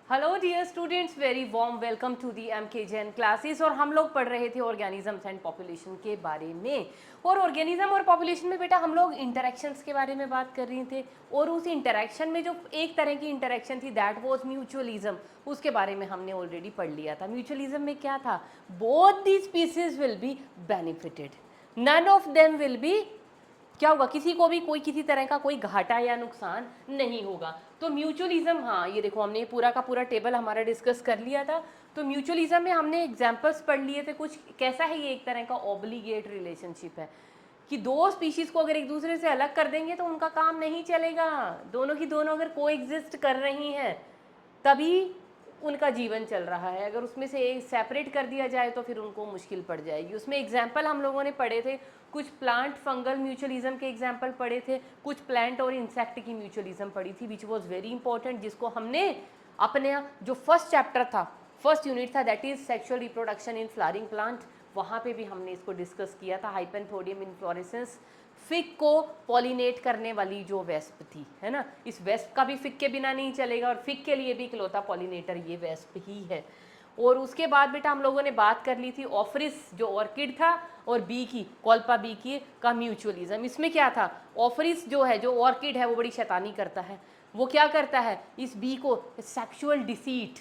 Hello dear students, very warm welcome to the M K Jain classes. और हम लोग पढ़ रहे थे ऑर्गेनिजम्स एंड पॉपुलेशन के बारे में। और ऑर्गेनिज्म और पॉपुलेशन में बेटा हम लोग इंटरेक्शंस के बारे में बात कर रहे थे। और उस इंटरेक्शन में जो एक तरह की इंटरेक्शन थी दैट वाज म्यूचुअलिज्म, उसके बारे में हमने ऑलरेडी पढ़ लिया था। म्यूचुअलिज्म में क्या था? Both the species will be benefited, none of them will be, क्या होगा, किसी को भी कोई किसी तरह का कोई घाटा या नुकसान नहीं होगा। तो म्यूचुअलिज्म, हाँ ये देखो हमने पूरा का पूरा टेबल हमारा डिस्कस कर लिया था। तो म्यूचुअलिज्म में हमने एग्जांपल्स पढ़ लिए थे कुछ। कैसा है ये? एक तरह का ऑब्लिगेट रिलेशनशिप है कि दो स्पीशीज को अगर एक दूसरे से अलग कर देंगे तो उनका काम नहीं चलेगा। दोनों की दोनों अगर कोएग्जिस्ट कर रही हैं तभी उनका जीवन चल रहा है। अगर उसमें से एक सेपरेट कर दिया जाए तो फिर उनको मुश्किल पड़ जाएगी। उसमें एग्जाम्पल हम लोगों ने पढ़े थे, कुछ प्लांट फंगल म्यूचुअलिज्म के एग्जाम्पल पढ़े थे, कुछ प्लांट और इंसेक्ट की म्यूचुअलिज्म पढ़ी थी, विच वॉज वेरी इंपॉर्टेंट, जिसको हमने अपने जो फर्स्ट चैप्टर था, फर्स्ट यूनिट था, that is sexual reproduction in flowering plant, वहाँ पे भी हमने इसको डिस्कस किया था। हाइपेंथोडियम इन्फ्लोरेसेंस, फिग को पॉलिनेट करने वाली जो वेस्प थी, है ना, इस वेस्प का भी फिग के बिना नहीं चलेगा और फिग के लिए भी इकलौता पॉलिनेटर ये वेस्प ही है। और उसके बाद बेटा हम लोगों ने बात कर ली थी ऑफरिस जो ऑर्किड था और बी की, कॉल्पा बी की का म्यूचुअलिज्म। इसमें क्या था? ऑफरिस जो है, जो ऑर्किड है, वो बड़ी शैतानी करता है। वो क्या करता है? इस बी को सेक्सुअल डिसीट,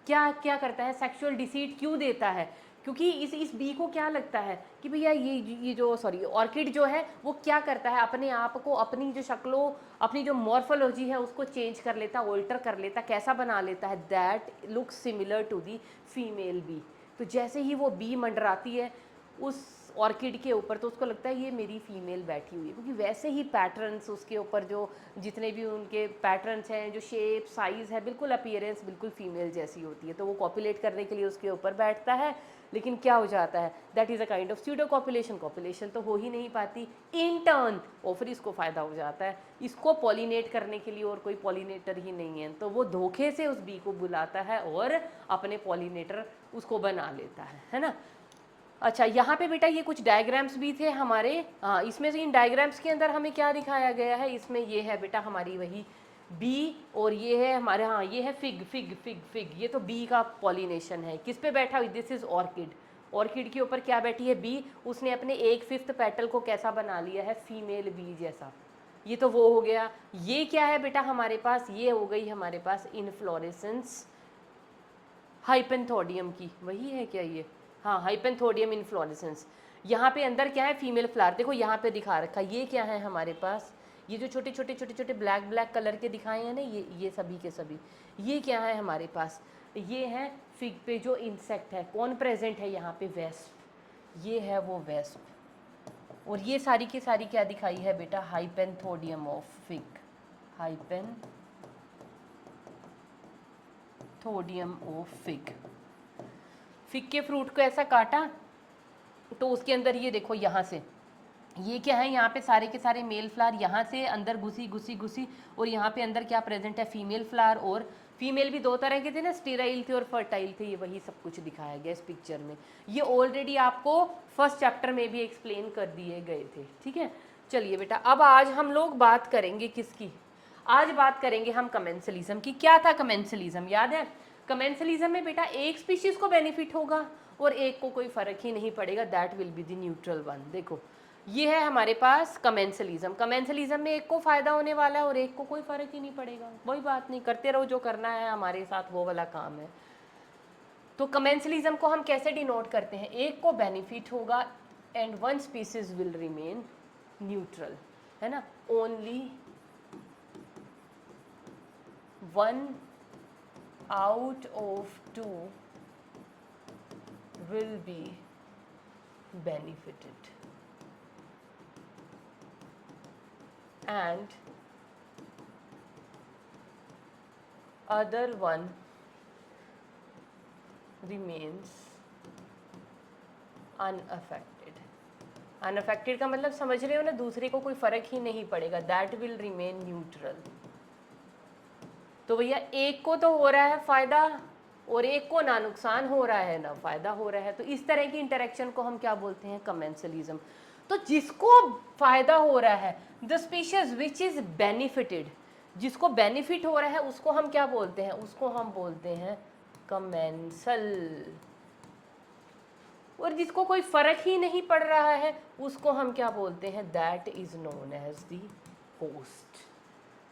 क्या क्या करता है? सेक्सुअल डिसीट क्यों देता है? क्योंकि इस बी को क्या लगता है कि भैया ये जो सॉरी ऑर्किड जो है वो क्या करता है, अपने आप को, अपनी जो शक्लों, अपनी जो मॉर्फोलॉजी है उसको चेंज कर लेता, ऑल्टर कर लेता, कैसा बना लेता है? That looks similar to the female bee. तो जैसे ही वो बी मंडराती है उस ऑर्किड के ऊपर तो उसको लगता है ये मेरी फीमेल बैठी हुई है, क्योंकि वैसे ही पैटर्न्स उसके ऊपर, जो जितने भी उनके पैटर्न्स हैं, जो शेप साइज़ है, बिल्कुल अपीयरेंस बिल्कुल फीमेल जैसी होती है। तो वो कॉपुलेट करने के लिए उसके ऊपर बैठता है, लेकिन क्या हो जाता है? That is a kind of pseudo copulation, copulation तो हो ही नहीं पाती। इन टर्न ओफरिस को फ़ायदा हो जाता है, इसको पॉलिनेट करने के लिए और कोई पॉलिनेटर ही नहीं है, तो वो धोखे से उस बी को बुलाता है और अपने पॉलिनेटर उसको बना लेता है ना। अच्छा, यहाँ पे बेटा ये कुछ डायग्राम्स भी थे हमारे। हाँ, इसमें से इन डायग्राम्स के अंदर हमें क्या दिखाया गया है? इसमें ये है बेटा हमारी वही बी, और ये है हमारे, हाँ ये है फिग फिग फिग फिग, ये तो बी का पॉलिनेशन है। किस पे बैठा हुई? दिस इज ऑर्किड, ऑर्किड के ऊपर क्या बैठी है? बी। उसने अपने 1/5 पेटल को कैसा बना लिया है? फीमेल बी जैसा। ये तो वो हो गया। ये क्या है बेटा हमारे पास? ये हो गई हमारे पास इनफ्लोरेसेंस हाइपेंथोडियम की, वही है क्या ये? हाँ, हाइपेंथोडियम इन्फ्लोरेसेंस। यहाँ पे अंदर क्या है? Female flower. देखो यहाँ पे दिखा रखा, ये क्या है हमारे पास? ये जो छोटे छोटे छोटे छोटे ब्लैक ब्लैक कलर के दिखाए हैं ना, ये सभी के सभी, ये क्या है हमारे पास? ये है फिग पे जो इंसेक्ट है। कौन प्रेजेंट है यहाँ पे? वेस्प। ये है वो वेस्प। और ये सारी की सारी क्या दिखाई है बेटा? Hypanthodium of fig, hypanthodium of fig. Fig के फ्रूट को ऐसा काटा तो उसके अंदर ये देखो, यहाँ से ये क्या है? यहाँ पे सारे के सारे मेल फ्लावर यहाँ से अंदर घुसी घुसी घुसी, और यहाँ पे अंदर क्या प्रेजेंट है? Female flower. और फीमेल भी दो तरह के थे ना, स्टेराइल थे और फर्टाइल थे। ये वही सब कुछ दिखाया गया इस पिक्चर में। ये ऑलरेडी आपको फर्स्ट चैप्टर में भी एक्सप्लेन कर दिए गए थे, ठीक है। चलिए बेटा, अब आज हम लोग बात करेंगे किसकी? आज बात करेंगे हम कमेंसलिज्म की। क्या था कमेंसलिज्म? याद है? कमेंसलिज्म में बेटा एक स्पीशीज को बेनिफिट होगा और एक को कोई फर्क ही नहीं पड़ेगा, that will be the neutral one. देखो ये है हमारे पास कमेंसलिज्म। कमेंसलिज्म में एक को फायदा होने वाला है और एक को कोई फर्क ही नहीं पड़ेगा। वही बात नहीं, करते रहो जो करना है, हमारे साथ वो वाला काम है। तो कमेंसलिज्म को हम कैसे डिनोट करते हैं? एक को बेनिफिट होगा and one species will remain neutral, है ना। Only one out of two will be benefited and other one remains unaffected। unaffected का मतलब समझ रहे हो ना? दूसरे को कोई फर्क ही नहीं पड़ेगा, that will remain neutral। तो भैया एक को तो हो रहा है फायदा और एक को ना नुकसान हो रहा है ना फायदा हो रहा है, तो इस तरह की इंटरेक्शन को हम क्या बोलते हैं? कमेंसलिज्म। तो जिसको फायदा हो रहा है, the species which is benefited, जिसको बेनिफिट हो रहा है उसको हम क्या बोलते हैं, उसको हम बोलते हैं कमेंसल। और जिसको कोई फर्क ही नहीं पड़ रहा है उसको हम क्या बोलते हैं, that is known as the host.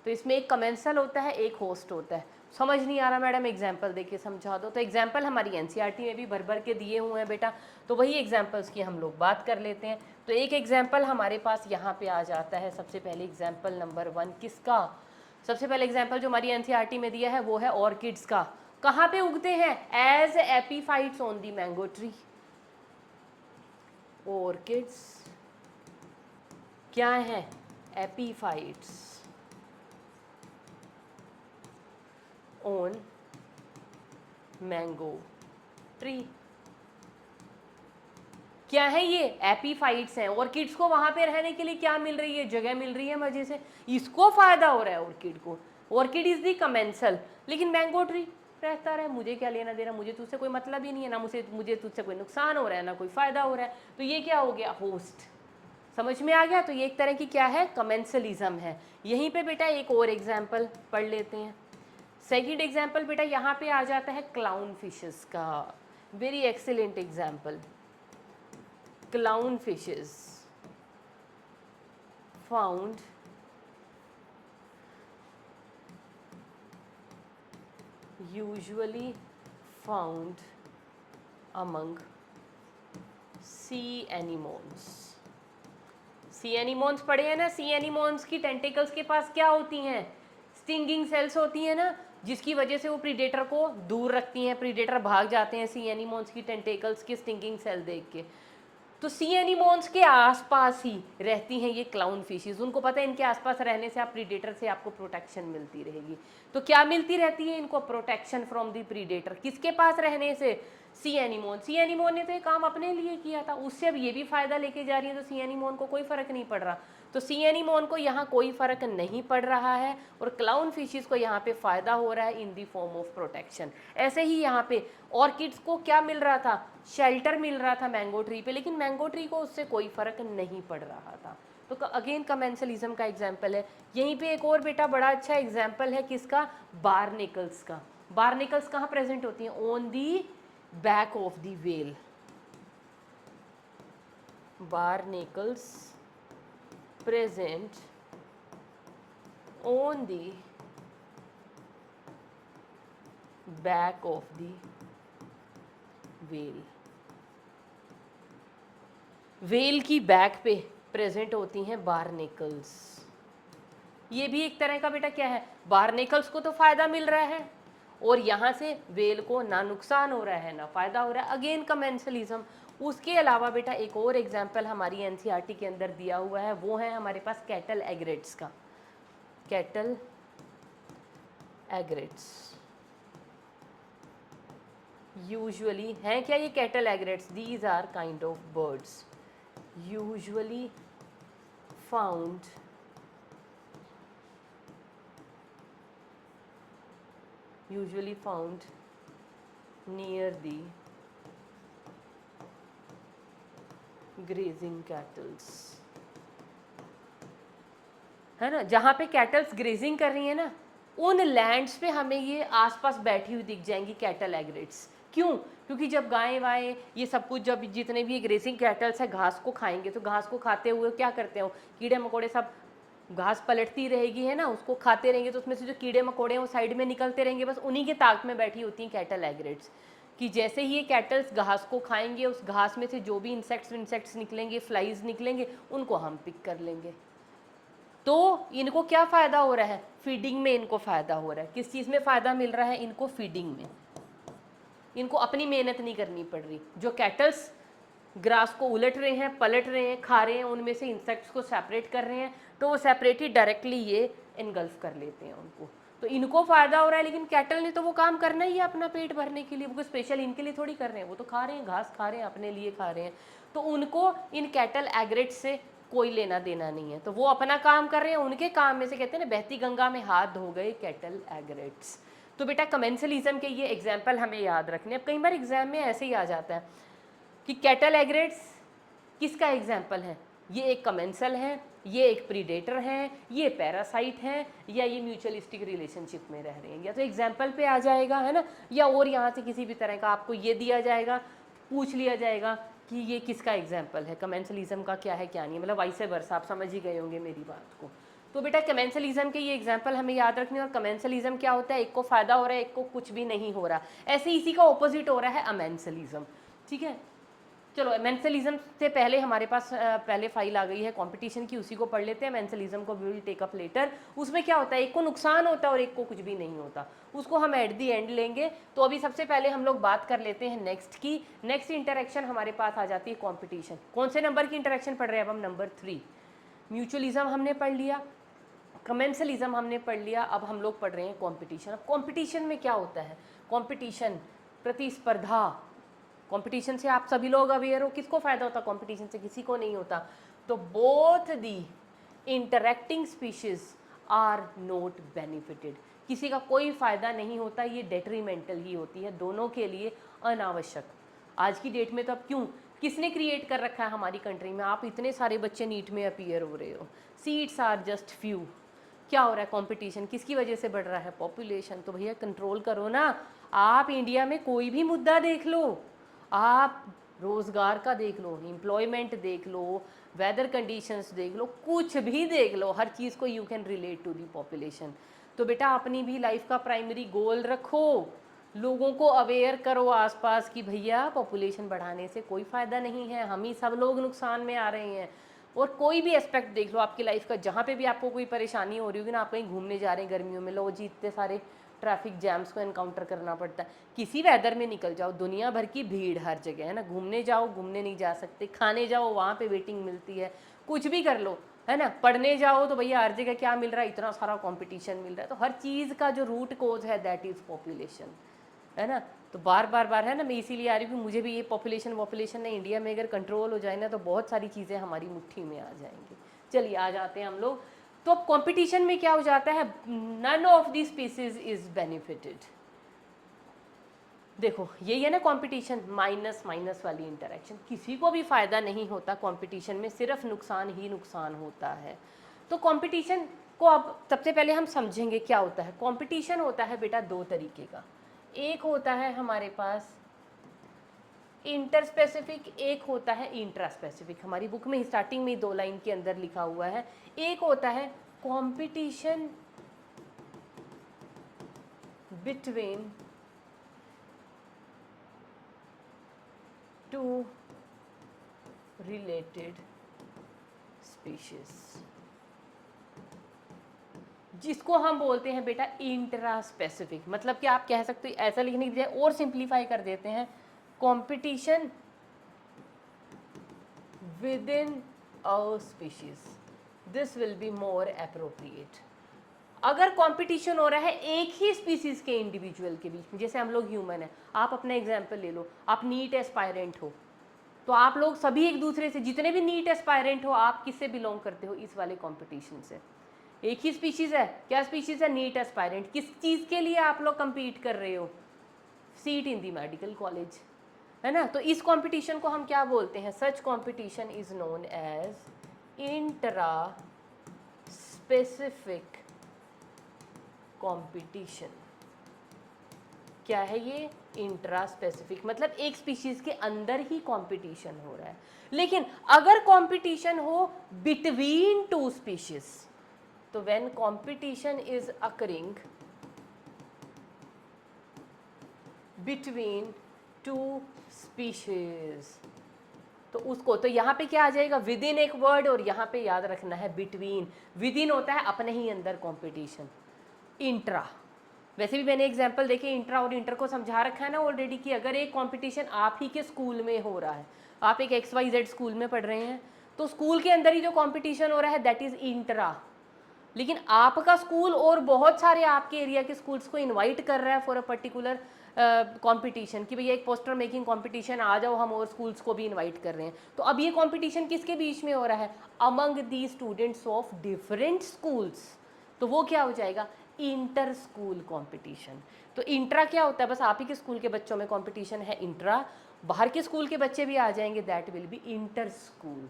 तो इसमें एक कमेंसल होता है, एक होस्ट होता है। समझ नहीं आ रहा मैडम, एग्जाम्पल देके समझा दो। तो एग्जाम्पल हमारी एनसीईआरटी में भी भर भर के दिए हुए हैं बेटा, तो वही एग्जाम्पल्स की हम लोग बात कर लेते हैं। तो एक एग्जाम्पल हमारे पास यहाँ पे आ जाता है। सबसे पहले एग्जाम्पल नंबर 1 किसका, सबसे पहले एग्जाम्पल जो हमारी एनसीईआरटी में दिया है वो है ऑर्किड्स का। कहाँ पे उगते हैं, as epiphytes on the mango tree. Orchids क्या है, एपीफाइट्स ऑन मैंगो ट्री। क्या है ये, एपीफाइट्स हैं। ऑर्किड्स को वहां पे रहने के लिए क्या मिल रही है, जगह मिल रही है मजे से, इसको फायदा हो रहा है ऑर्किड को। ऑर्किड इज दी कमेंसल, लेकिन मैंगो ट्री रहता रहे, मुझे क्या लेना देना, मुझे तुझसे कोई मतलब ही नहीं है ना, मुझे तुझसे कोई नुकसान हो रहा है ना कोई फायदा हो रहा है। तो ये क्या हो गया, होस्ट। समझ में आ गया। तो ये एक तरह की क्या है, कमेंसलिज्म है। यहीं पे बेटा एक और एग्जाम्पल पढ़ लेते हैं। सेकंड एग्जाम्पल बेटा यहाँ पे आ जाता है क्लाउन फिशेस का। Very excellent example, clown fishes found usually found among sea anemones। सी एनिमोन्स पढ़े हैं ना, सी एनिमोन्स की टेंटिकल्स के पास क्या होती हैं, स्टिंगिंग सेल्स होती हैं ना, जिसकी वजह से वो प्रीडेटर को दूर रखती हैं, प्रीडेटर भाग जाते हैं सी एनिमोन्स की टेंटिकल्स की स्टिंगिंग सेल देख के। तो सी एनिमोन्स के आसपास ही रहती हैं ये क्लाउन फिशेस। उनको पता है इनके आसपास रहने से आप प्रीडेटर से आपको प्रोटेक्शन मिलती रहेगी। तो क्या मिलती रहती है इनको, प्रोटेक्शन फ्रॉम दी प्रीडेटर। किसके पास रहने से, सी एनिमोन। सी एनिमोन ने तो ये काम अपने लिए किया था, उससे अब ये भी फायदा लेके जा रही है, तो सी एनिमोन को कोई फर्क नहीं पड़ रहा। तो सी एनिमोन को यहाँ कोई फर्क नहीं पड़ रहा है और क्लाउन फिशेस को यहाँ पे फायदा हो रहा है इन दी फॉर्म ऑफ प्रोटेक्शन। ऐसे ही यहाँ पे ऑर्किड्स को क्या मिल रहा था, शेल्टर मिल रहा था मैंगो ट्री पे, लेकिन मैंगो ट्री को उससे कोई फर्क नहीं पड़ रहा था। तो अगेन कमेंसलिज्म का एग्जाम्पल है। यहीं पे एक और बेटा बड़ा अच्छा एग्जाम्पल है किसका, बारनेकल्स का। बारनेकल्स कहाँ प्रेजेंट होती हैं, on the back of the whale. barnacles present on the back of the whale। Whale की बैक पे प्रेजेंट होती हैं बारनेकल्स। ये भी एक तरह का बेटा क्या है, बारनेकल्स को तो फायदा मिल रहा है और यहाँ से व्हेल को ना नुकसान हो रहा है ना फायदा हो रहा है। Again commensalism. उसके अलावा बेटा एक और एग्जाम्पल हमारी एनसीईआरटी के अंदर दिया हुआ है, वो है हमारे पास कैटल एग्रेट्स का। कैटल एग्रेट्स यूजुअली हैं क्या, ये cattle egrets, these are kind of birds usually found near the grazing cattles। है ना, जहाँ पे कैटल्स ग्रेजिंग कर रही है ना, उन लैंड्स पे हमें ये आसपास बैठी हुई दिख जाएंगी कैटल एग्रेट्स। क्यों, क्योंकि जब गाय वाय ये सब कुछ, जब जितने भी ग्रेजिंग कैटल्स है घास को खाएंगे, तो घास को खाते हुए क्या करते हो, कीड़े मकोड़े सब, घास पलटती रहेगी है ना, उसको खाते रहेंगे, तो उसमें से जो कीड़े मकोड़े हैं वो साइड में निकलते रहेंगे, बस उन्हीं के ताक में बैठी होती हैं कैटल एग्रेट्स। कि जैसे ही ये कैटल्स घास को खाएंगे, उस घास में से जो भी इंसेक्ट्स निकलेंगे, फ्लाइज निकलेंगे, उनको हम पिक कर लेंगे। तो इनको क्या फ़ायदा हो रहा है, फीडिंग में इनको फ़ायदा हो रहा है। किस चीज़ में फ़ायदा मिल रहा है इनको, फीडिंग में। इनको अपनी मेहनत नहीं करनी पड़ रही। जो कैटल्स ग्रास को उलट रहे हैं, पलट रहे हैं, खा रहे हैं, उनमें से इंसेक्ट्स को सेपरेट कर रहे हैं, तो वो सेपरेट ही डायरेक्टली ये इनगल्फ कर लेते हैं उनको। तो इनको फ़ायदा हो रहा है, लेकिन कैटल ने तो वो काम करना ही है अपना पेट भरने के लिए, वो स्पेशल इनके लिए थोड़ी कर रहे हैं, वो तो खा रहे हैं, घास खा रहे हैं, अपने लिए खा रहे हैं। तो उनको इन कैटल एग्रेट्स से कोई लेना देना नहीं है, तो वो अपना काम कर रहे हैं। उनके काम में से कहते हैं ना, बहती गंगा में हाथ धो गए कैटल एग्रेट्स। तो बेटा कमेंसलिज्म के ये एग्जाम्पल हमें याद रखने। अब कई बार एग्जाम में ऐसे ही आ जाता है कि कैटल एग्रेट्स किसका एग्जाम्पल है, ये एक कमेंसल है, ये एक प्रीडेटर है, ये पैरासाइट है, या ये म्यूचुअलिस्टिक रिलेशनशिप में रह रहे हैं, या तो एग्जाम्पल पे आ जाएगा, है ना, या और यहाँ से किसी भी तरह का आपको ये दिया जाएगा, पूछ लिया जाएगा कि ये किसका एग्जाम्पल है, कमेंसलिज्म का क्या है क्या नहीं है, मतलब वाइस वर्सा, आप समझ ही गए होंगे मेरी बात को। तो बेटा कमेंसलिज्म के ये एग्जाम्पल हमें याद रखने, और कमेंसलिज्म क्या होता है, एक को फायदा हो रहा है, एक को कुछ भी नहीं हो रहा, ऐसे इसी का ऑपोजिट हो रहा है अमेंसलिज्म। ठीक है, चलो मेंसलिज्म से पहले हमारे पास पहले फाइल आ गई है कंपटीशन की, उसी को पढ़ लेते हैं। मेंसलिज्म को we will take up later. उसमें क्या होता है, एक को नुकसान होता है और एक को कुछ भी नहीं होता, उसको हम एट दी एंड लेंगे। तो अभी सबसे पहले हम लोग बात कर लेते हैं नेक्स्ट की। नेक्स्ट इंटरेक्शन हमारे पास आ जाती है कॉम्पिटिशन। कौन से नंबर की इंटरेक्शन पढ़ रहे हैं अब हम, नंबर 3। म्यूचुअलिज्म हमने पढ़ लिया, कमेंसलिज्म हमने पढ़ लिया, अब हम लोग पढ़ रहे हैं कॉम्पिटिशन। अब कॉम्पिटिशन में क्या होता है, कॉम्पिटिशन प्रतिस्पर्धा, कंपटीशन से आप सभी लोग अवेयर हो, किसको फायदा होता है कंपटीशन से, किसी को नहीं होता। तो both the interacting species are not benefited, किसी का कोई फायदा नहीं होता, ये डेट्रीमेंटल ही होती है, दोनों के लिए अनावश्यक। आज की डेट में तो अब क्यों, किसने क्रिएट कर रखा है हमारी कंट्री में, आप इतने सारे बच्चे नीट में अपीयर हो रहे हो, सीट्स आर जस्ट फ्यू, क्या हो रहा है कंपटीशन, किसकी वजह से बढ़ रहा है, पॉपुलेशन। तो भैया कंट्रोल करो ना। आप इंडिया में कोई भी मुद्दा देख लो, आप रोज़गार का देख लो, एम्प्लॉयमेंट देख लो, वेदर कंडीशंस देख लो, कुछ भी देख लो, हर चीज़ को you can relate to the population. तो बेटा अपनी भी लाइफ का प्राइमरी गोल रखो, लोगों को अवेयर करो आसपास कि भैया पॉपुलेशन बढ़ाने से कोई फ़ायदा नहीं है, हम ही सब लोग नुकसान में आ रहे हैं। और कोई भी एस्पेक्ट देख लो आपकी लाइफ का, जहाँ पे भी आपको कोई परेशानी हो रही होगी ना, आप कहीं घूमने जा रहे हैं गर्मियों में, लो जी इतने सारे ट्रैफिक जैम्स को एनकाउंटर करना पड़ता है, किसी वेदर में निकल जाओ, दुनिया भर की भीड़ हर जगह है ना, घूमने जाओ घूमने नहीं जा सकते, खाने जाओ वहाँ पे वेटिंग मिलती है, कुछ भी कर लो, है ना, पढ़ने जाओ तो भैया हर जगह क्या मिल रहा है, इतना सारा कंपटीशन मिल रहा है। तो हर चीज़ का जो रूट कोज है दैट इज़ पॉपुलेशन, है ना। तो बार बार है ना, मैं इसीलिए आ रही हूँ, मुझे भी ये पॉपुलेशन ने इंडिया में अगर कंट्रोल हो जाए ना, तो बहुत सारी चीज़ें हमारी मुट्ठी में आ जाएंगी। चलिए आ जाते हैं हम लोग। तो अब कंपटीशन में क्या हो जाता है, none of the species is benefited. देखो यही है ना कंपटीशन, माइनस माइनस वाली इंटरेक्शन, किसी को भी फायदा नहीं होता कंपटीशन में, सिर्फ नुकसान ही नुकसान होता है। तो कंपटीशन को अब सबसे पहले हम समझेंगे क्या होता है। कंपटीशन होता है बेटा दो तरीके का, एक होता है हमारे पास इंटर स्पेसिफिक, एक होता है इंट्रा स्पेसिफिक। हमारी बुक में स्टार्टिंग में 2 लाइन के अंदर लिखा हुआ है। एक होता है competition between two related species, जिसको हम बोलते हैं बेटा इंट्रा स्पेसिफिक। मतलब कि आप कह सकते हो, ऐसा लिखने की बजाय और सिंप्लीफाई कर देते हैं, competition within a species, this will be more appropriate। अगर कंपटीशन हो रहा है एक ही स्पीसीज के इंडिविजुअल के बीच में, जैसे हम लोग ह्यूमन है, आप अपना एग्जाम्पल ले लो, आप नीट एस्पायरेंट हो, तो आप लोग सभी एक दूसरे से, जितने भी नीट एस्पायरेंट हो, आप किससे बिलोंग करते हो, इस वाले कंपटीशन से। एक ही स्पीशीज़ है, क्या स्पीशीज़ है, नीट एस्पायरेंट। किस चीज़ के लिए आप लोग compete कर रहे हो, सीट इन दी मेडिकल कॉलेज, है ना। तो इस कंपटीशन को हम क्या बोलते हैं, such competition is known as intraspecific competition. क्या है ये, इंट्रा स्पेसिफिक, मतलब एक स्पीशीज के अंदर ही कंपटीशन हो रहा है। लेकिन अगर कंपटीशन हो बिटवीन टू स्पीशीज, तो when competition is occurring between two species, तो उसको, तो यहाँ पे क्या आ जाएगा, विद इन एक वर्ड, और यहाँ पे याद रखना है बिटवीन। विद इन होता है अपने ही अंदर कंपटीशन, इंट्रा, वैसे भी मैंने एग्जांपल देखे इंट्रा और इंटर को समझा रखा है ना ऑलरेडी, कि अगर एक कंपटीशन आप ही के स्कूल में हो रहा है, आप एक XYZ स्कूल में पढ़ रहे हैं, तो स्कूल के अंदर ही जो कंपटीशन हो रहा है दैट इज़ इंट्रा। लेकिन आपका स्कूल और बहुत सारे आपके एरिया के स्कूल्स को इनवाइट कर रहा है फॉर अ पर्टिकुलर कंपटीशन, कि भैया एक पोस्टर मेकिंग कंपटीशन आ जाओ, हम और स्कूल्स को भी इनवाइट कर रहे हैं। तो अब ये कंपटीशन किसके बीच में हो रहा है, among the students of different schools, तो वो क्या हो जाएगा, इंटर स्कूल कंपटीशन। तो इंट्रा क्या होता है, बस आप ही के स्कूल के बच्चों में कंपटीशन है इंट्रा, बाहर के स्कूल के बच्चे भी आ जाएंगे, that will be inter school.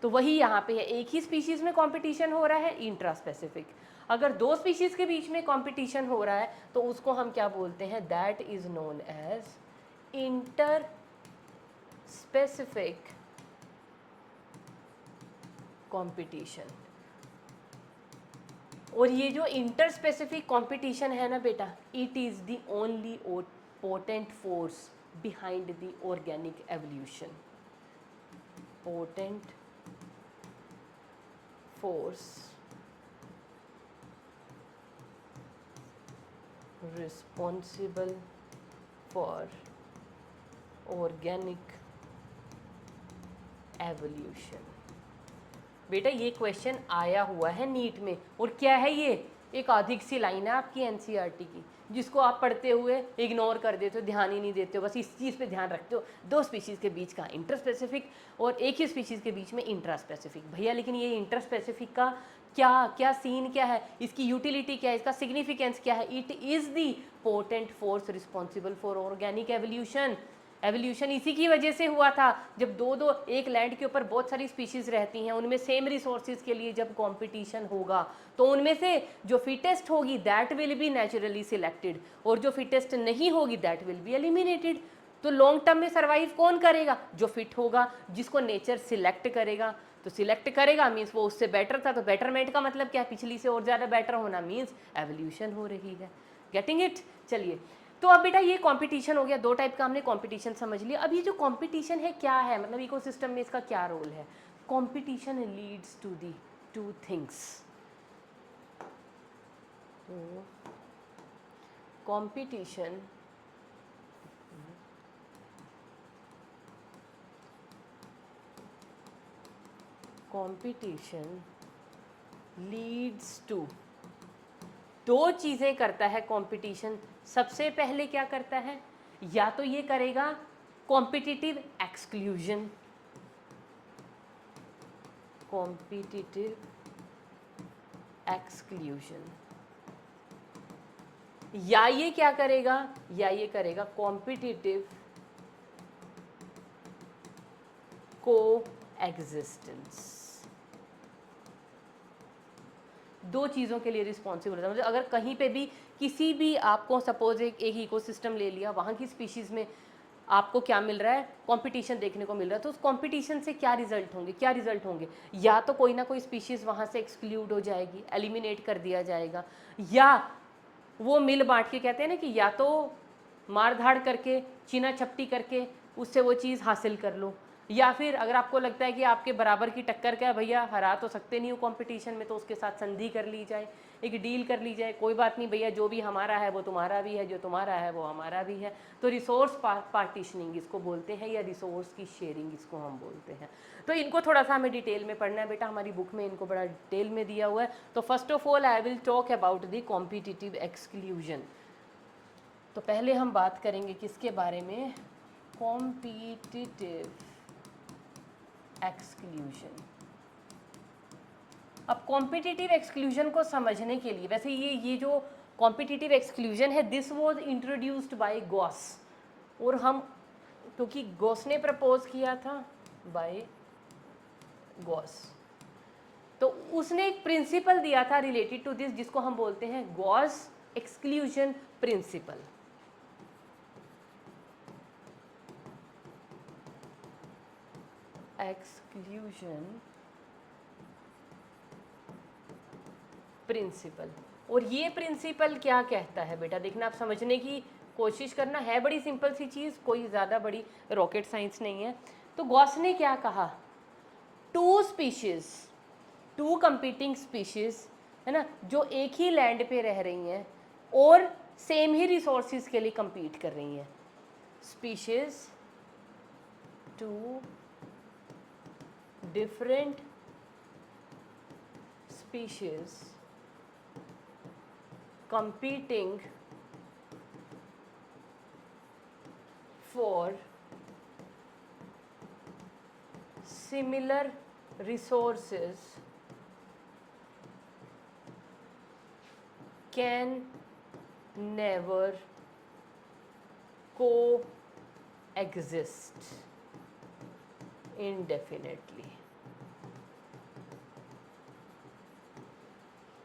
तो वही यहाँ पे है, एक ही स्पीशीज में कंपटीशन हो रहा है इंट्रा स्पेसिफिक। अगर दो स्पीशीज के बीच में कंपटीशन हो रहा है तो उसको हम क्या बोलते हैं, that is known as inter specific competition. और ये जो इंटर स्पेसिफिक कंपटीशन है ना बेटा, it is the only potent force behind the organic evolution. Potent force responsible for organic evolution. बेटा ये क्वेश्चन आया हुआ है नीट में, और क्या है ये, एक अधिक सी लाइन है आपकी एनसीईआरटी की, जिसको आप पढ़ते हुए इग्नोर कर देते हो, ध्यान ही नहीं देते हो, बस इस चीज़ पे ध्यान रखते हो, दो स्पीशीज़ के बीच का इंटर स्पेसिफिक और एक ही स्पीशीज़ के बीच में इंट्रा स्पेसिफिक। भैया लेकिन ये इंटर स्पेसिफिक का क्या क्या सीन क्या है, इसकी यूटिलिटी क्या है, इसका सिग्निफिकेंस क्या है? It is the potent force responsible for organic evolution. Evolution इसी की वजह से हुआ था, जब दो दो एक लैंड के ऊपर बहुत सारी स्पीशीज़ रहती हैं, उनमें सेम रिसोर्सेज के लिए जब कंपटीशन होगा तो उनमें से जो फिटेस्ट होगी that will be naturally selected, और जो फिटेस्ट नहीं होगी दैट विल बी एलिमिनेटेड। तो लॉन्ग टर्म में सर्वाइव कौन करेगा? जो फिट होगा, जिसको नेचर सिलेक्ट करेगा। तो सिलेक्ट करेगा मीन्स वो उससे बेटर था, तो बेटरमेंट का मतलब क्या है, पिछली से और ज़्यादा बेटर होना मीन्स एवोल्यूशन हो रही है। Getting it? चलिए, तो अब बेटा ये कंपटीशन हो गया, दो टाइप का हमने कंपटीशन समझ लिया। अब ये जो कंपटीशन है क्या है, मतलब इकोसिस्टम में इसका क्या रोल है? Competition leads to the two things. तो कंपटीशन लीड्स टू, दो चीज़ें करता है कंपटीशन। सबसे पहले क्या करता है, या तो ये करेगा कॉम्पिटिटिव एक्सक्लूजन, कॉम्पिटिटिव एक्सक्लूजन, या ये क्या करेगा, या ये करेगा कॉम्पिटिटिव को एग्जिस्टेंस। दो चीज़ों के लिए रिस्पॉन्सिबल होता है। मतलब अगर कहीं पे भी किसी भी आपको सपोज एक इकोसिस्टम ले लिया, वहाँ की स्पीशीज़ में आपको क्या मिल रहा है, कंपटीशन देखने को मिल रहा है, तो उस कंपटीशन से क्या रिजल्ट होंगे, क्या रिजल्ट होंगे? या तो कोई ना कोई स्पीशीज़ वहाँ से एक्सक्लूड हो जाएगी, एलिमिनेट कर दिया जाएगा, या वो मिल बांट के कहते हैं ना कि या तो मार धाड़ करके, चीना चपटी करके उससे वो चीज़ हासिल कर लो, या फिर अगर आपको लगता है कि आपके बराबर की टक्कर का है, भैया हरा तो सकते नहीं हो कंपटीशन में, तो उसके साथ संधि कर ली जाए, एक डील कर ली जाए, कोई बात नहीं भैया, जो भी हमारा है वो तुम्हारा भी है, जो तुम्हारा है वो हमारा भी है। तो रिसोर्स पार्टीशनिंग इसको बोलते हैं, या रिसोर्स की शेयरिंग इसको हम बोलते हैं। तो इनको थोड़ा सा हमें डिटेल में पढ़ना है बेटा, हमारी बुक में इनको बड़ा डिटेल में दिया हुआ है। तो first of all I will talk about the competitive exclusion. तो पहले हम बात करेंगे किसके बारे में, कॉम्पिटिटिव एक्सक्लूजन। अब कॉम्पिटिटिव एक्सक्लूजन को समझने के लिए, वैसे ये जो कॉम्पिटिटिव एक्सक्लूजन है, this was introduced by Gauss, और हम क्योंकि गॉस ने प्रपोज किया था, बाय गॉस, तो उसने एक प्रिंसिपल दिया था रिलेटेड टू दिस, जिसको हम बोलते हैं Gauss exclusion principle. Exclusion principle. और ये प्रिंसिपल क्या कहता है बेटा, देखना, आप समझने की कोशिश करना, है बड़ी सिंपल सी चीज़, कोई ज़्यादा बड़ी रॉकेट साइंस नहीं है। तो गॉस ने क्या कहा, two species, two competing species है ना, जो एक ही लैंड पे रह रही हैं और सेम ही रिसोर्सेज के लिए compete कर रही हैं, species, two different species competing for similar resources can never coexist indefinitely.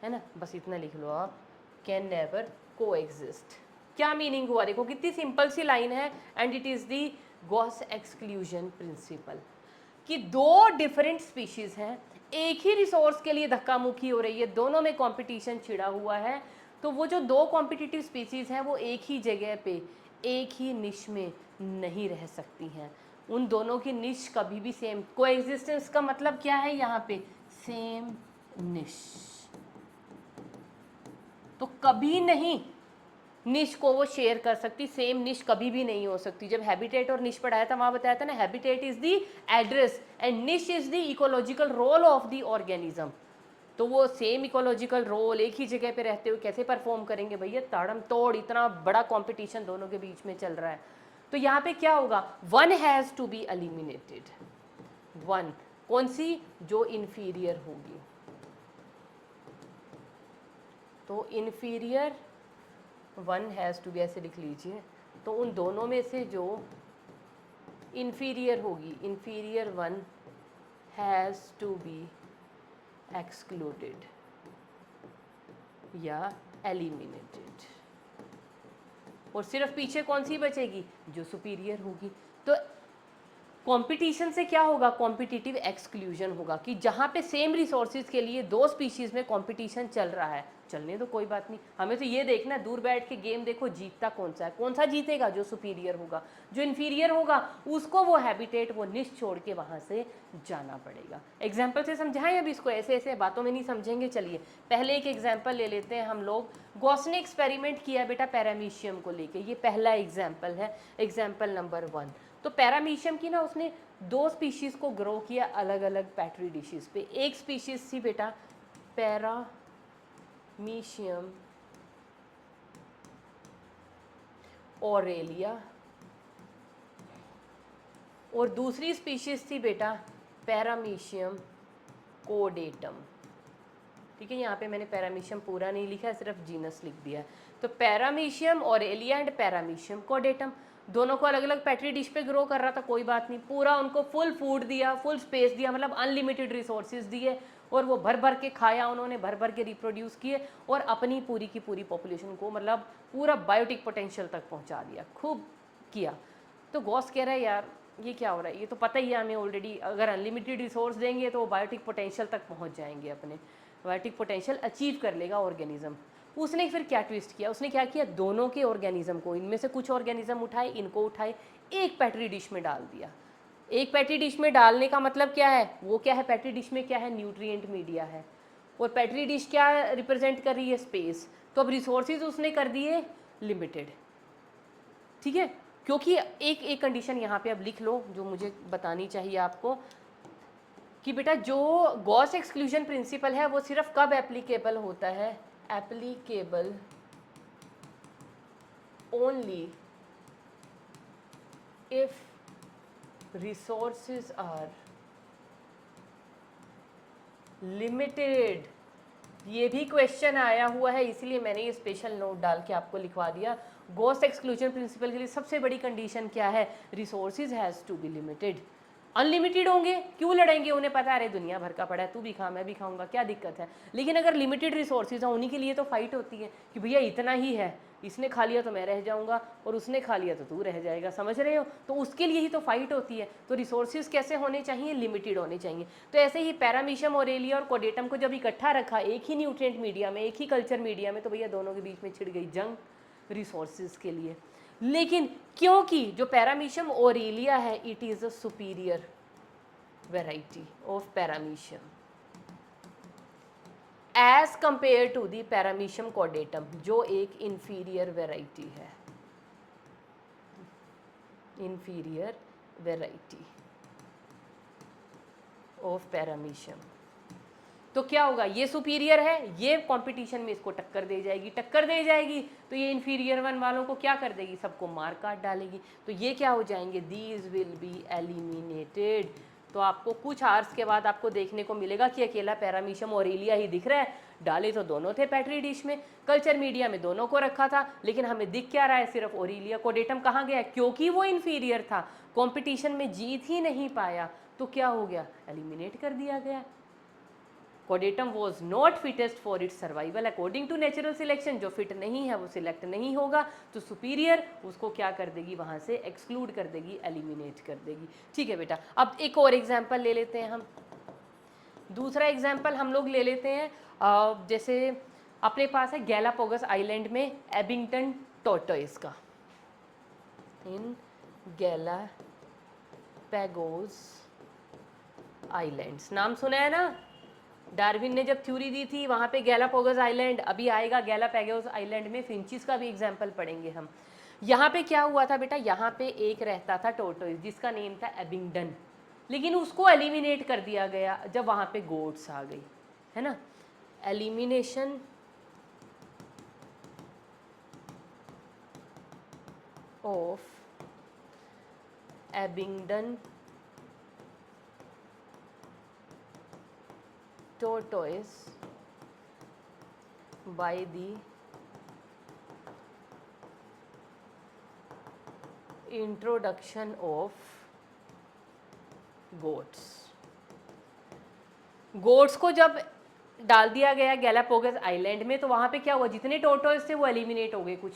है ना, बस इतना लिख लो आप, कैन नेवर को एग्जिस्ट। क्या मीनिंग हुआ, देखो कितनी सिंपल सी लाइन है, and it is the Gauss exclusion principle, कि दो डिफरेंट स्पीशीज हैं, एक ही रिसोर्स के लिए धक्का मुक्की हो रही है, दोनों में कंपटीशन छिड़ा हुआ है, तो वो जो दो कॉम्पिटिटिव स्पीशीज हैं वो एक ही जगह पे एक ही निश में नहीं रह सकती हैं, उन दोनों की निश कभी भी सेम, कोएग्जिस्टेंस का मतलब क्या है यहाँ पे, सेम निश, तो कभी नहीं निश को वो शेयर कर सकती, सेम निश कभी भी नहीं हो सकती। जब हैबिटेट और निश पढ़ाया था वहाँ बताया था ना, habitat is the address and niche is the ecological role of the organism, तो वो सेम इकोलॉजिकल रोल एक ही जगह पे रहते हुए कैसे परफॉर्म करेंगे भैया, ताड़म तोड़, इतना बड़ा कंपटीशन दोनों के बीच में चल रहा है। तो यहाँ पे क्या होगा, one has to be eliminated, one, कौन सी, जो इन्फीरियर होगी, तो inferior one has to be, ऐसे लिख लीजिए, तो उन दोनों में से जो इन्फीरियर होगी, inferior one has to be excluded या एलिमिनेटेड, और सिर्फ पीछे कौन सी बचेगी, जो सुपीरियर होगी। तो कंपटीशन से क्या होगा, कॉम्पिटिटिव एक्सक्लूजन होगा, कि जहाँ पे सेम रिसोर्सेज के लिए दो स्पीशीज़ में कंपटीशन चल रहा है, चलने तो कोई बात नहीं, हमें तो ये देखना है, दूर बैठ के गेम देखो जीतता कौन सा है, कौन सा जीतेगा, जो सुपीरियर होगा, जो इन्फीरियर होगा उसको वो हैबिटेट, वो निश छोड़ के वहाँ से जाना पड़ेगा। एग्जाम्पल से समझाएं, अब इसको ऐसे ऐसे बातों में नहीं समझेंगे। चलिए पहले एक एग्जाम्पल ले लेते हैं हम लोग। गॉस ने एक्सपेरिमेंट किया बेटा पैरामीशियम को लेके, ये पहला एग्जाम्पल है, एग्जाम्पल नंबर 1। तो पैरामीशियम की ना उसने दो स्पीशीज़ को ग्रो किया अलग अलग पैट्री डिशेस पे। एक स्पीशीज़ थी बेटा पैरामीशियम ऑरेलिया, और दूसरी स्पीशीज़ थी बेटा पैरामीशियम कोडेटम। ठीक है, यहाँ पे मैंने पैरामीशियम पूरा नहीं लिखा है, सिर्फ जीनस लिख दिया है। तो पैरामीशियम ऑरेलिया एंड पैरामीशियम कोडेटम, दोनों को अलग अलग पैट्री डिश पे ग्रो कर रहा था, कोई बात नहीं, पूरा उनको फुल फूड दिया, फुल स्पेस दिया, मतलब अनलिमिटेड रिसोर्सेज दिए, और वो भर भर के खाया उन्होंने, भर भर के रिप्रोड्यूस किए, और अपनी पूरी की पूरी पॉपुलेशन को मतलब पूरा बायोटिक पोटेंशियल तक पहुँचा दिया, खूब किया। तो गॉस कह रहा है यार ये क्या हो रहा है, ये तो पता ही है हमें ऑलरेडी, अगर अनलिमिटेड रिसोर्स देंगे तो वो बायोटिक पोटेंशियल तक पहुँच जाएंगे, अपने बायोटिक पोटेंशियल अचीव कर लेगा ऑर्गेनिज्म। उसने फिर क्या ट्विस्ट किया, उसने क्या किया, दोनों के ऑर्गेनिज्म को, इनमें से कुछ ऑर्गेनिज्म उठाए, इनको उठाए, एक पैट्री डिश में डाल दिया। एक पैट्री डिश में डालने का मतलब क्या है, वो क्या है, पैट्री डिश में क्या है, न्यूट्रिएंट मीडिया है, और पैट्री डिश क्या रिप्रेजेंट कर रही है, स्पेस। तो अब रिसोर्सेज उसने कर दिए लिमिटेड, ठीक है, क्योंकि एक एक कंडीशन यहाँ पे अब लिख लो जो मुझे बतानी चाहिए आपको, कि बेटा जो गॉस एक्सक्लूजन प्रिंसिपल है वो सिर्फ कब एप्लीकेबल होता है, applicable only if resources are limited. ये भी क्वेश्चन आया हुआ है, इसलिए मैंने ये स्पेशल नोट डाल के आपको लिखवा दिया। गॉस एक्सक्लूजन प्रिंसिपल के लिए सबसे बड़ी कंडीशन क्या है, resources has to be limited. Unlimited होंगे क्यों लड़ेंगे, उन्हें पता है अरे दुनिया भर का पड़ा है, तू भी खा मैं भी खाऊंगा, क्या दिक्कत है। लेकिन अगर लिमिटेड रिसोर्सेज हैं उन्हीं के लिए तो फाइट होती है कि भैया इतना ही है, इसने खा लिया तो मैं रह जाऊंगा, और उसने खा लिया तो तू रह जाएगा, समझ रहे हो, तो उसके लिए ही तो फाइट होती है। तो रिसोर्सेज कैसे होने चाहिए, लिमिटेड होने चाहिए। तो ऐसे ही पैरामीशियम ऑरेलिया और कोडेटम को जब इकट्ठा रखा एक ही न्यूट्रिएंट मीडिया में, एक ही कल्चर मीडिया में, तो भैया दोनों के बीच में छिड़ गई जंग रिसोर्सेज के लिए। लेकिन क्योंकि जो पैरामीशियम ऑरेलिया है it is a superior variety of paramecium as compared to the paramecium cordatum, जो एक inferior variety है, inferior variety of paramecium। तो क्या होगा, ये सुपीरियर है, ये कंपटीशन में इसको टक्कर दे जाएगी, टक्कर दे जाएगी तो ये इन्फीरियर वन वालों को क्या कर देगी, सबको मार काट डालेगी। तो ये क्या हो जाएंगे, दीज विल बी एलिमिनेटेड। तो आपको कुछ आवर्स के बाद आपको देखने को मिलेगा कि अकेला पैरामीशियम ऑरेलिया ही दिख रहा है, डाले तो दोनों थे पैट्री डिश में, कल्चर मीडिया में दोनों को रखा था, लेकिन हमें दिख क्या रहा है, सिर्फ ऑरेलिया। कोडेटम कहाँ गया, क्योंकि वो इन्फीरियर था, कंपटीशन में जीत ही नहीं पाया, तो क्या हो गया, एलिमिनेट कर दिया गया। कोडेटम was not fittest for its survival according to natural selection, जो फिट नहीं है वो सिलेक्ट नहीं होगा, तो सुपीरियर उसको क्या कर देगी, वहाँ से एक्सक्लूड कर देगी, एलिमिनेट कर देगी। ठीक है बेटा, अब एक और एग्जाम्पल ले लेते हैं हम। दूसरा एग्जाम्पल हम लोग ले लेते हैं, जैसे अपने पास है गैलापागोस आइलैंड में एबिंगटन टॉर्टोइस का। इन गैलापागोस आइलैंड्स, नाम सुना है ना, डार्विन ने जब थ्योरी दी थी वहाँ पे गैलापागोस आइलैंड, अभी आएगा गैलापागोस आइलैंड में फिंचिस का भी एग्जाम्पल पढ़ेंगे हम। यहाँ पे क्या हुआ था बेटा, यहाँ पे एक रहता था टोर्टोइस जिसका नेम था एबिंगडन, लेकिन उसको एलिमिनेट कर दिया गया जब वहाँ पे गोट्स आ गई, है ना। Elimination of Abingdon tortoise by the introduction of goats। Goats को जब डाल दिया गया गैलापागोस आइलैंड में तो वहाँ पे क्या हुआ, जितने टोर्टोइस थे वो एलिमिनेट हो गए कुछ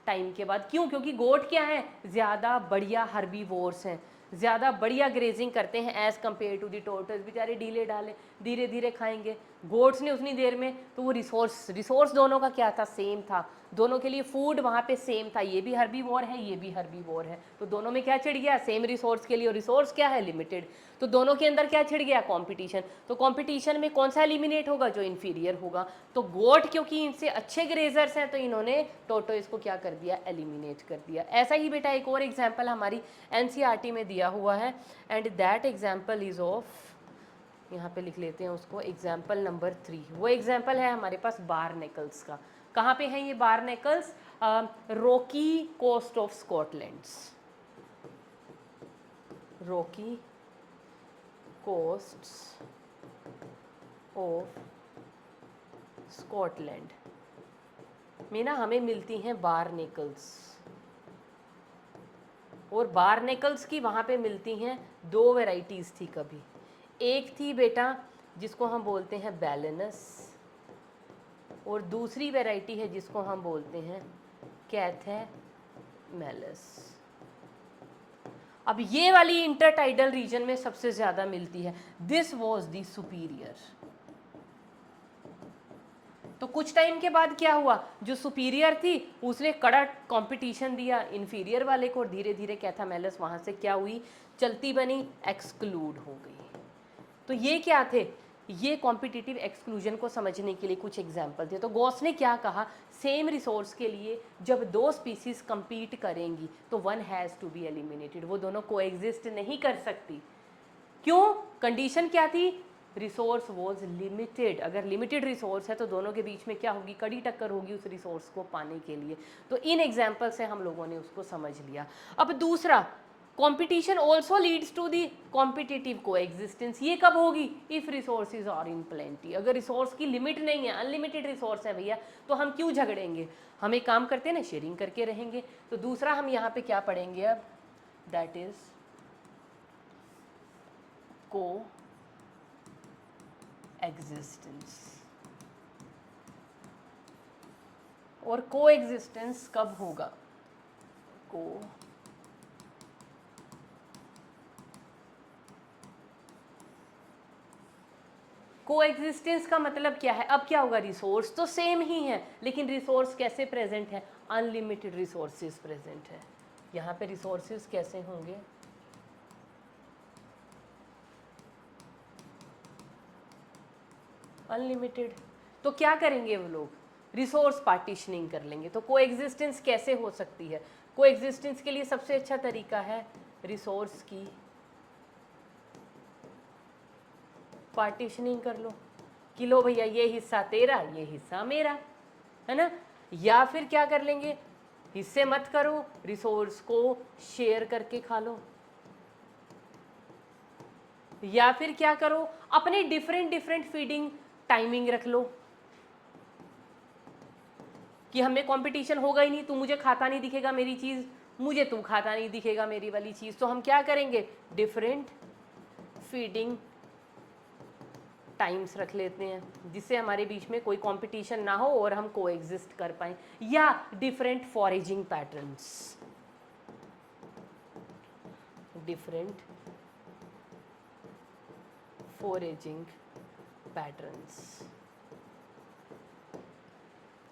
टाइम के बाद। क्यों? क्योंकि गोट क्या है, ज़्यादा बढ़िया हर्बीवोर्स हैं, ज़्यादा बढ़िया ग्रेजिंग करते हैं एज़ कम्पेयर टू दी टोर्टोइस। बेचारे ढीले ढाले धीरे धीरे खाएंगे, गोट्स ने उतनी देर में, तो वो रिसोर्स दोनों का क्या था, सेम था, दोनों के लिए फूड वहाँ पे सेम था, ये भी हर्बीवोर है ये भी हर्बीवोर है, तो दोनों में क्या छिड़ गया, सेम रिसोर्स के लिए, और रिसोर्स क्या है, लिमिटेड, तो दोनों के अंदर क्या छिड़ गया, कंपटीशन। तो कंपटीशन में कौन सा एलिमिनेट होगा, जो इन्फीरियर होगा। तो गोट क्योंकि इनसे अच्छे ग्रेजर्स हैं तो इन्होंने टोर्टोइस को क्या कर दिया, एलिमिनेट कर दिया। ऐसा ही बेटा एक और एग्जाम्पल हमारी एनसीईआरटी में दिया हुआ है, and that example is of, यहाँ पे लिख लेते हैं उसको, एग्जाम्पल नंबर 3। वो एग्जाम्पल है हमारे पास बारनेकल्स का। कहाँ पे है ये barnacles, rocky coast of Scotland, rocky coast of Scotland में ना हमें मिलती हैं बारनेकल्स, और बारनेकल्स की वहाँ पे मिलती हैं दो वैरायटीज़ थी कभी। एक थी बेटा जिसको हम बोलते हैं बैलेनस, और दूसरी वैरायटी है जिसको हम बोलते हैं कैथेमेलस। अब ये वाली इंटरटाइडल रीजन में सबसे ज़्यादा मिलती है। This was the superior. तो कुछ टाइम के बाद क्या हुआ, जो सुपीरियर थी उसने कड़ा कंपटीशन दिया इन्फीरियर वाले को, और धीरे धीरे कैथेमेलस वहाँ से क्या हुई, चलती बनी, एक्सक्लूड हो गई। तो ये क्या थे, ये कॉम्पिटिटिव एक्सक्लूजन को समझने के लिए कुछ एग्जाम्पल थे। तो गॉस ने क्या कहा, सेम रिसोर्स के लिए जब दो स्पीसीज compete करेंगी तो one has to be eliminated, वो दोनों कोएग्जिस्ट नहीं कर सकती। क्यों? कंडीशन क्या थी, रिसोर्स वॉज लिमिटेड। अगर लिमिटेड रिसोर्स है तो दोनों के बीच में क्या होगी, कड़ी टक्कर होगी उस रिसोर्स को पाने के लिए। तो इन एग्जाम्पल से हम लोगों ने उसको समझ लिया। अब दूसरा, competition also leads to the competitive coexistence. ये कब होगी, if resources are in plenty. अगर रिसोर्स की लिमिट नहीं है, अनलिमिटेड रिसोर्स है भैया, तो हम क्यों झगड़ेंगे, हम एक काम करते हैं ना, शेयरिंग करके रहेंगे। तो दूसरा हम यहाँ पे क्या पढ़ेंगे अब, दैट इज को एग्जिस्टेंस। और को एग्जिस्टेंस कब होगा, कोएग्जिस्टेंस का मतलब क्या है, अब क्या होगा, रिसोर्स तो सेम ही है लेकिन रिसोर्स कैसे प्रेजेंट है, अनलिमिटेड रिसोर्सेज प्रेजेंट है। यहाँ पे रिसोर्सेज कैसे होंगे, अनलिमिटेड। तो क्या करेंगे वो लोग, रिसोर्स पार्टीशनिंग कर लेंगे। तो कोएग्जिस्टेंस कैसे हो सकती है, कोएग्जिस्टेंस के लिए सबसे अच्छा तरीका है रिसोर्स की पार्टीशनिंग कर लो, कि लो भैया ये हिस्सा तेरा ये हिस्सा मेरा, है ना। या फिर क्या कर लेंगे, हिस्से मत करो, रिसोर्स को शेयर करके खा लो। या फिर क्या करो, अपने डिफरेंट फीडिंग टाइमिंग रख लो, कि हमें कंपटीशन होगा ही नहीं, तू मुझे खाता नहीं दिखेगा मेरी चीज़, मुझे तू खाता नहीं दिखेगा मेरी वाली चीज़। तो हम क्या करेंगे, डिफरेंट फीडिंग टाइम्स रख लेते हैं जिससे हमारे बीच में कोई कंपटीशन ना हो और हम को एग्जिस्ट कर पाएँ, या different foraging patterns, different foraging patterns.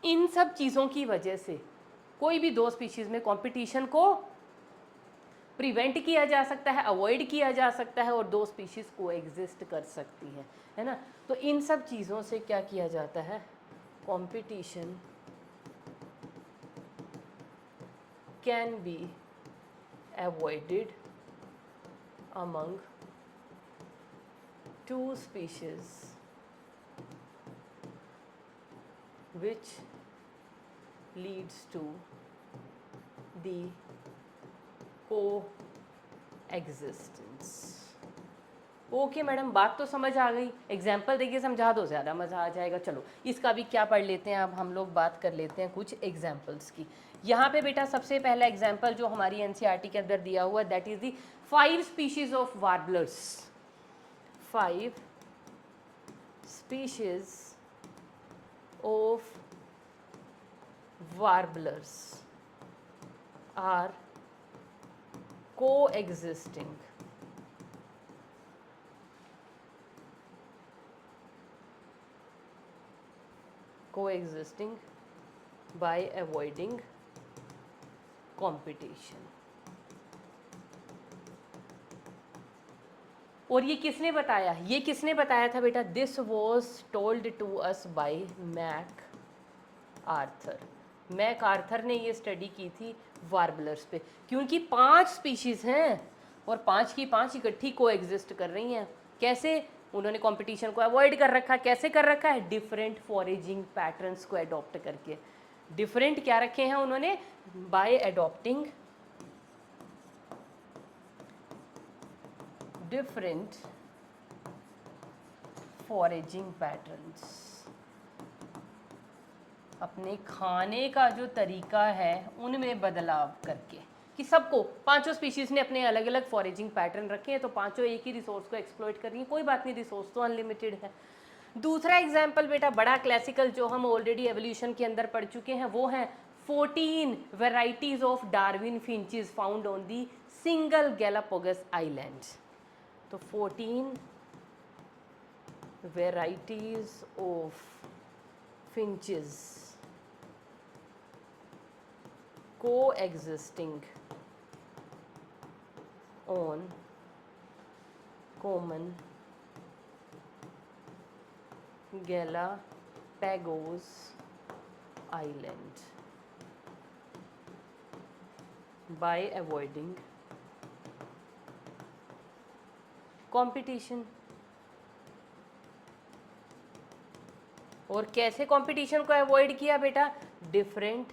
इन सब चीज़ों की वजह से कोई भी दो स्पीशीज़ में कंपटीशन को प्रिवेंट किया जा सकता है, अवॉइड किया जा सकता है और दो स्पीशीज़ को एग्जिस्ट कर सकती है ना। तो इन सब चीज़ों से क्या किया जाता है, competition can be avoided among two species which leads to the coexistence। Okay madam, बात तो समझ आ गई, एग्जाम्पल देखिए समझा दो, ज़्यादा मज़ा आ जाएगा। चलो इसका भी क्या पढ़ लेते हैं, अब हम लोग बात कर लेते हैं कुछ एग्जाम्पल्स की। यहाँ पे बेटा सबसे पहला एग्जाम्पल जो हमारी एनसीईआरटी के अंदर दिया हुआ, that is the 5 species of warblers. 5 species of warblers are coexisting by avoiding competition। और ये किसने बताया, ये किसने बताया था बेटा, this was told to us by MacArthur. MacArthur ने ये स्टडी की थी वार्बलर्स पे, क्योंकि 5 स्पीशीज़ हैं और 5 की 5 इकट्ठी को एग्जिस्ट कर रही हैं। कैसे, उन्होंने कंपटीशन को अवॉइड कर रखा है। कैसे कर रखा है, डिफरेंट फॉरेजिंग पैटर्न्स को अडॉप्ट करके। डिफरेंट क्या रखे हैं उन्होंने, bye adopting different foraging patterns. अपने खाने का जो तरीका है उनमें बदलाव करके, कि सबको, पांचों स्पीशीज़ ने अपने अलग अलग फॉरेजिंग पैटर्न रखे हैं, तो पांचों एक ही रिसोर्स को एक्सप्लॉइट कर रही हैं। कोई बात नहीं, रिसोर्स तो अनलिमिटेड है। दूसरा एग्जाम्पल बेटा बड़ा क्लासिकल, जो हम ऑलरेडी एवोल्यूशन के अंदर पढ़ चुके हैं, वो है 14 varieties of Darwin finches found on the single Galapagos island. तो 14 varieties of finches coexisting on common Galapagos Island by avoiding competition। और कैसे कंपटीशन को अवॉइड किया बेटा, डिफरेंट,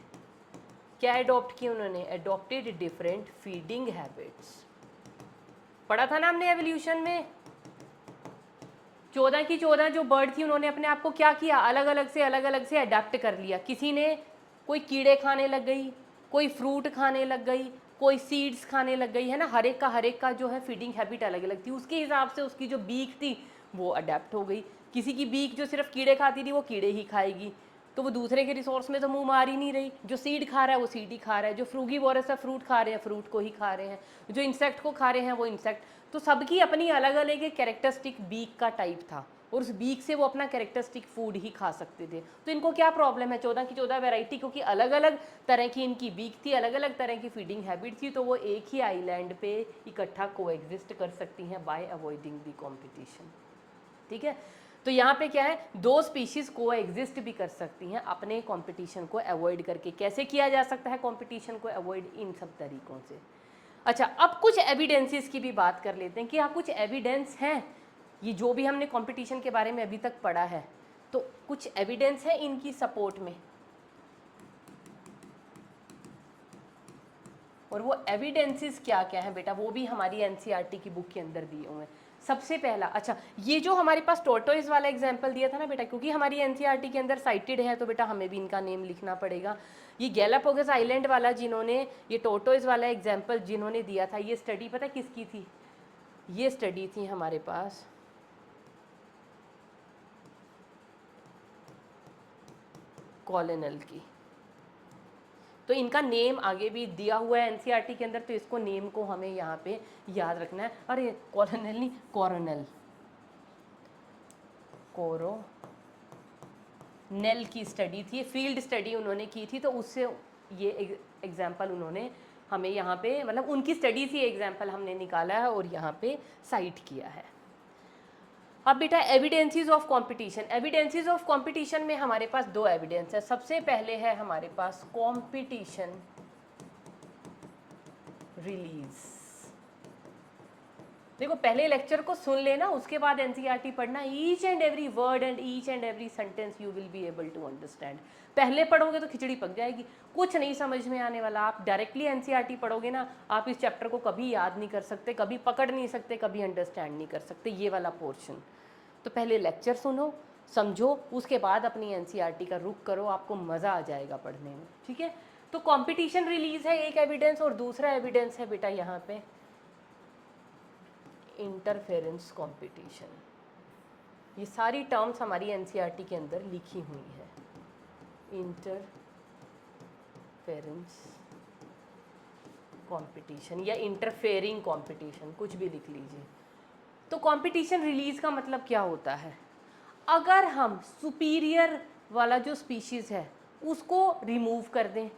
क्या अडॉप्ट किया उन्होंने, अडॉप्टेड डिफरेंट फीडिंग हैबिट्स। पढ़ा था ना हमने एवोल्यूशन में, 14 की 14 जो बर्ड थी, उन्होंने अपने आप को क्या किया, अलग अलग से अडॉप्ट कर लिया। किसी ने कोई कीड़े खाने लग गई, कोई फ्रूट खाने लग गई, कोई सीड्स खाने लग गई, है ना। हर एक का जो है फीडिंग हैबिट अलग अलग थी, उसके हिसाब से उसकी जो बीक थी वो अडेप्ट हो गई। किसी की बीक जो सिर्फ कीड़े खाती थी, वो कीड़े ही खाएगी, तो वो दूसरे के रिसोर्स में तो मुंह मार ही नहीं रही। जो सीड खा रहा है वो सीड ही खा रहा है, जो फ्रूगीवोरस है फ्रूट खा रहे हैं फ्रूट को ही खा रहे हैं, जो इंसेक्ट को खा रहे हैं वो इंसेक्ट। तो सबकी अपनी अलग अलग एक कैरेक्टरिस्टिक बीक का टाइप था, और उस बीक से वो अपना कैरेक्टरिस्टिक फूड ही खा सकते थे। तो इनको क्या प्रॉब्लम है, 14 की 14 वैरायटी, क्योंकि अलग अलग तरह की इनकी बीक थी, अलग अलग तरह की फीडिंग हैबिट थी, तो वो एक ही आइलैंड पे इकट्ठा कोएग्जिस्ट कर सकती हैं बाय अवॉइडिंग द कॉम्पिटिशन। ठीक है, तो यहाँ पे क्या है, दो स्पीशीज़ को एग्जिस्ट भी कर सकती हैं अपने कंपटीशन को अवॉइड करके। कैसे किया जा सकता है कंपटीशन को अवॉइड, इन सब तरीक़ों से। अच्छा, अब कुछ एविडेंसेस की भी बात कर लेते हैं कि हाँ कुछ एविडेंस हैं, ये जो भी हमने कंपटीशन के बारे में अभी तक पढ़ा है, तो कुछ एविडेंस है इनकी सपोर्ट में, और वो एविडेंसेस क्या क्या हैं बेटा, वो भी हमारी एनसीईआरटी की बुक के अंदर दिए हुए हैं। सबसे पहला, अच्छा ये जो हमारे पास टोर्टोइज वाला एग्जाम्पल दिया था ना बेटा, क्योंकि हमारी एनसीईआरटी के अंदर साइटेड है, तो बेटा हमें भी इनका नेम लिखना पड़ेगा। ये गैलापागोस आइलैंड वाला जिन्होंने, ये टोर्टोइज वाला एग्जाम्पल जिन्होंने दिया था, ये स्टडी पता किसकी थी, ये स्टडी थी हमारे पास कॉलोनल की। तो इनका नेम आगे भी दिया हुआ है एनसीईआरटी के अंदर, तो इसको नेम को हमें यहाँ पे याद रखना है। अरे कॉलोनल नहीं, कोरोनल, कोरोनल की स्टडी थी, फील्ड स्टडी उन्होंने की थी, तो उससे ये एग्जाम्पल उन्होंने हमें यहाँ पे, मतलब उनकी स्टडी से एग्जाम्पल हमने निकाला है और यहाँ पे साइट किया है। अब बेटा evidences of competition, evidences of competition में हमारे पास दो एविडेंस है। सबसे पहले है हमारे पास कंपटीशन रिलीज। देखो पहले लेक्चर को सुन लेना, उसके बाद एनसीईआरटी पढ़ना, each and every word and each and every sentence you will be able to understand. पहले पढ़ोगे तो खिचड़ी पक जाएगी, कुछ नहीं समझ में आने वाला। आप डायरेक्टली एनसीईआरटी पढ़ोगे ना, आप इस चैप्टर को कभी याद नहीं कर सकते, कभी पकड़ नहीं सकते, कभी अंडरस्टैंड नहीं कर सकते, ये वाला पोर्शन। तो पहले लेक्चर सुनो, समझो, उसके बाद अपनी एनसीईआरटी का रुख करो, आपको मज़ा आ जाएगा पढ़ने में, ठीक है। तो कंपटीशन रिलीज है एक एविडेंस, और दूसरा एविडेंस है बेटा यहाँ पे इंटरफेरेंस कंपटीशन। ये सारी टर्म्स हमारी एनसीईआरटी के अंदर लिखी हुई है। इंटरफेरेंस कंपटीशन या इंटरफेयरिंग कंपटीशन, कुछ भी लिख लीजिए। तो कंपटीशन रिलीज का मतलब क्या होता है? अगर हम सुपीरियर वाला जो स्पीशीज़ है उसको रिमूव कर दें,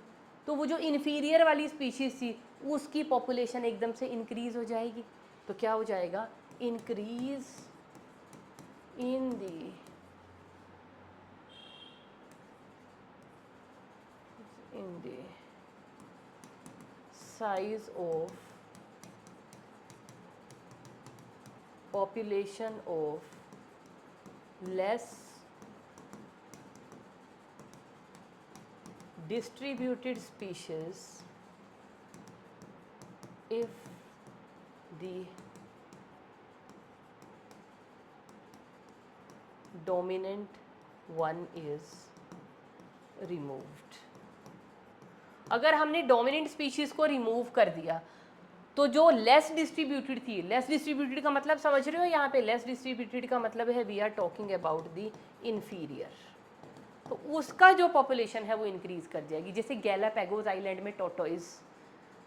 तो वो जो इन्फीरियर वाली स्पीशीज़ थी उसकी पॉपुलेशन एकदम से इंक्रीज हो जाएगी। तो क्या हो जाएगा? Increase in the size of population of less distributed species if the dominant one is removed। अगर हमने डोमिनेंट स्पीशीज को रिमूव कर दिया तो जो लेस डिस्ट्रीब्यूटेड थी, लेस डिस्ट्रीब्यूटेड का मतलब समझ रहे हो, यहाँ पे लेस डिस्ट्रीब्यूटेड का मतलब है we are talking about the inferior, तो उसका जो पॉपुलेशन है वो इंक्रीज कर जाएगी। जैसे गैलापैगोस आइलैंड में टोटोइज,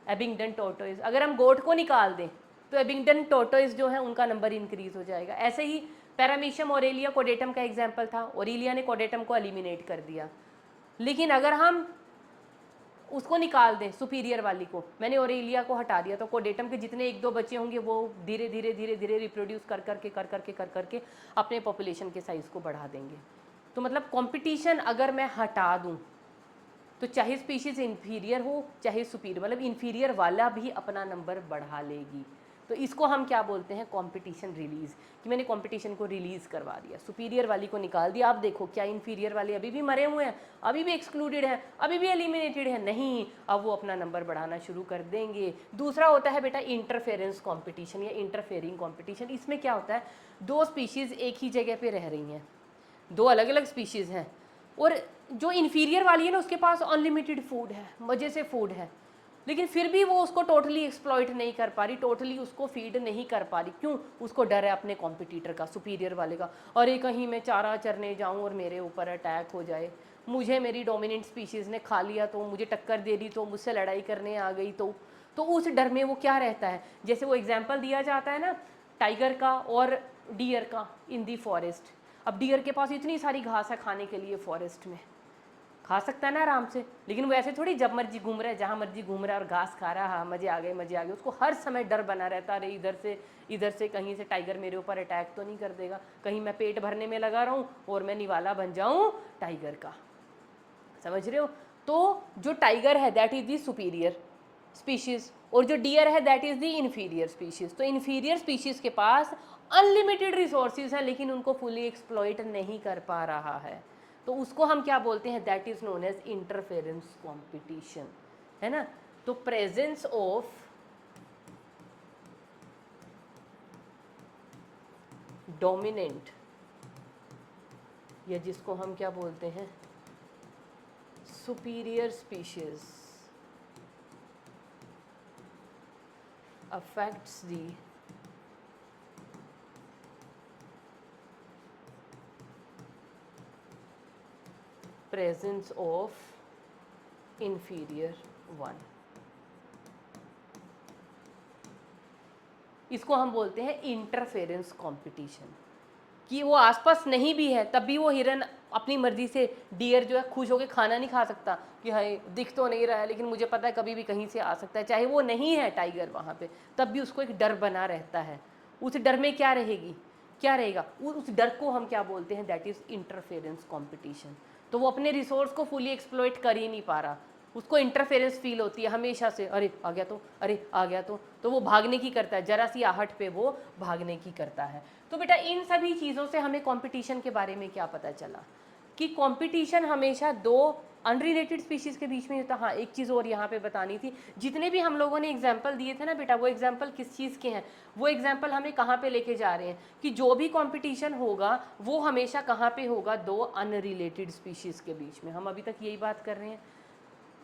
एबिंगडन टोटोइज, अगर हम गोट को निकाल दें तो एबिंगडन टोटोइज जो है उनका नंबर इंक्रीज हो जाएगा। ऐसे ही पैरामीशियम ओरेलिया कोडेटम का एग्जाम्पल था, ओरेलिया ने कोडेटम को एलिमिनेट कर दिया, लेकिन अगर हम उसको निकाल दें सुपीरियर वाली को, मैंने ओरेलिया को हटा दिया, तो कोडेटम के जितने एक दो बच्चे होंगे वो धीरे धीरे धीरे धीरे रिप्रोड्यूस कर करके अपने पॉपुलेशन के साइज़ को बढ़ा देंगे। तो मतलब कंपटीशन अगर मैं हटा दूं तो चाहे स्पीशीज़ इन्फीरियर हो चाहे सुपीरियर, मतलब इन्फीरियर वाला भी अपना नंबर बढ़ा लेगी। तो इसको हम क्या बोलते हैं? कंपटीशन रिलीज़, कि मैंने कंपटीशन को रिलीज़ करवा दिया, सुपीरियर वाली को निकाल दिया। आप देखो क्या इन्फीरियर वाले अभी भी मरे हुए हैं, अभी भी एक्सक्लूडेड हैं, अभी भी एलिमिनेटेड है? नहीं, अब वो अपना नंबर बढ़ाना शुरू कर देंगे। दूसरा होता है बेटा इंटरफेरेंस कॉम्पिटिशन या इंटरफेयरिंग कॉम्पिटिशन। इसमें क्या होता है? दो स्पीशीज़ एक ही जगह पर रह रही हैं, दो अलग अलग स्पीशीज़ हैं, और जो इन्फीरियर वाली है ना उसके पास अनलिमिटेड फूड है, मज़े से फूड है, लेकिन फिर भी वो उसको टोटली एक्सप्लॉइट नहीं कर पा रही, टोटली उसको फीड नहीं कर पा रही। क्यों? उसको डर है अपने कॉम्पिटिटर का, सुपीरियर वाले का। अरे कहीं मैं चारा चरने जाऊं और मेरे ऊपर अटैक हो जाए, मुझे मेरी डोमिनेंट स्पीशीज़ ने खा लिया तो, मुझे टक्कर दे दी तो, मुझसे लड़ाई करने आ गई तो उस डर में वो क्या रहता है? जैसे वो एग्जाम्पल दिया जाता है ना टाइगर का और डियर का इन दी फॉरेस्ट। अब डियर के पास इतनी सारी घास है खाने के लिए, फॉरेस्ट में खा सकता है ना आराम से, लेकिन वो ऐसे थोड़ी जब मर्जी घूम रहा है, जहाँ मर्जी घूम रहा है और घास खा रहा है, हाँ मज़े आ गए मज़े आ गए। उसको हर समय डर बना रहता है, अरे इधर से कहीं से टाइगर मेरे ऊपर अटैक तो नहीं कर देगा, कहीं मैं पेट भरने में लगा रहूँ और मैं निवाला बन जाऊँ टाइगर का। समझ रहे हो? तो जो टाइगर है that is the superior species, और जो डियर है that is the inferior species. तो इन्फीरियर स्पीशीज़ के पास अनलिमिटेड रिसोर्सेज है लेकिन उनको फुली एक्सप्लॉइट नहीं कर पा रहा है, तो उसको हम क्या बोलते हैं? That is known as interference competition, है ना। तो प्रेजेंस ऑफ डोमिनेंट, या जिसको हम क्या बोलते हैं? Superior species affects the presence of inferior one. इसको हम बोलते हैं इंटरफेरेंस कंपटीशन, कि वो आसपास नहीं भी है तब भी वो हिरन अपनी मर्जी से, डियर जो है खुश होकर खाना नहीं खा सकता कि हाय दिख तो नहीं रहा है लेकिन मुझे पता है कभी भी कहीं से आ सकता है, चाहे वो नहीं है टाइगर वहाँ पे, तब भी उसको एक डर बना रहता है। उस डर में क्या रहेगी, क्या रहेगा, उस डर को हम क्या बोलते हैं, दैट इज़ इंटरफेरेंस कॉम्पिटिशन। तो वो अपने रिसोर्स को फुली एक्सप्लॉइट कर ही नहीं पा रहा, उसको इंटरफेरेंस फील होती है हमेशा से, अरे आ गया तो, अरे आ गया तो वो भागने की करता है, जरा सी आहट पे वो भागने की करता है। तो बेटा इन सभी चीज़ों से हमें कंपटीशन के बारे में क्या पता चला कि कंपटीशन हमेशा दो अनरिलेटेड स्पीशीज़ के बीच में होता। हाँ एक चीज़ और यहाँ पे बतानी थी, जितने भी हम लोगों ने एग्जाम्पल दिए थे ना बेटा, वो एग्जाम्पल किस चीज़ के हैं, वो एग्जाम्पल हमें कहाँ पे लेके जा रहे हैं कि जो भी कंपटीशन होगा वो हमेशा कहाँ पे होगा, दो अनरिलेटेड स्पीशीज़ के बीच में। हम अभी तक यही बात कर रहे हैं।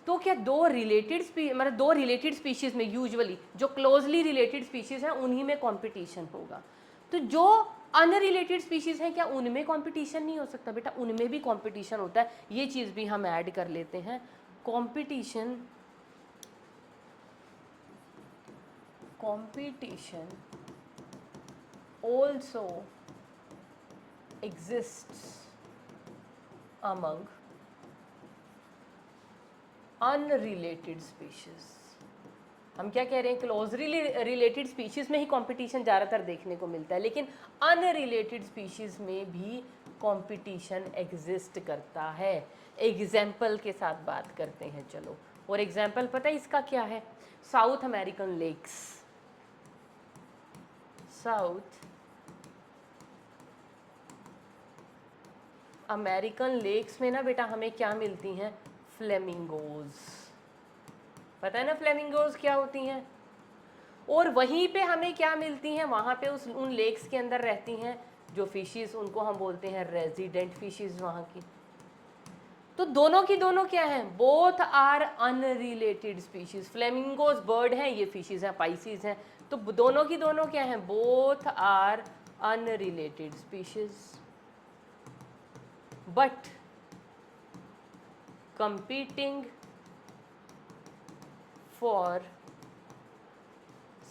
तो क्या दो रिलेटेड मतलब दो रिलेटेड स्पीशीज़ में यूजुअली जो क्लोजली रिलेटेड स्पीशीज़ हैं उन्हीं में कंपटीशन होगा। तो जो अनरिलेटेड स्पीशीज़ हैं क्या उनमें कंपटीशन नहीं हो सकता, बेटा उनमें भी कंपटीशन होता है। ये चीज़ भी हम ऐड कर लेते हैं, competition also exists among unrelated species. हम क्या कह रहे हैं, क्लोजली रिलेटेड स्पीशीज में ही कंपटीशन ज़्यादातर देखने को मिलता है, लेकिन अनरिलेटेड स्पीशीज में भी कंपटीशन एग्जिस्ट करता है। एग्जाम्पल के साथ बात करते हैं चलो, और एग्जाम्पल पता है इसका क्या है, South American lakes. South American lakes में ना बेटा हमें क्या मिलती हैं, फ्लेमिंगोज। पता है ना फ्लेमिंगोज क्या होती हैं, और वहीं पे हमें क्या मिलती हैं, वहाँ पे उन लेक्स के अंदर रहती हैं जो फिशेस, उनको हम बोलते हैं रेजिडेंट फिशेस वहाँ की। तो दोनों की दोनों क्या हैं, both are unrelated species. Flamingos bird हैं, ये फिशेस हैं, पाइसिस हैं। तो दोनों की दोनों क्या हैं, both are unrelated species but competing for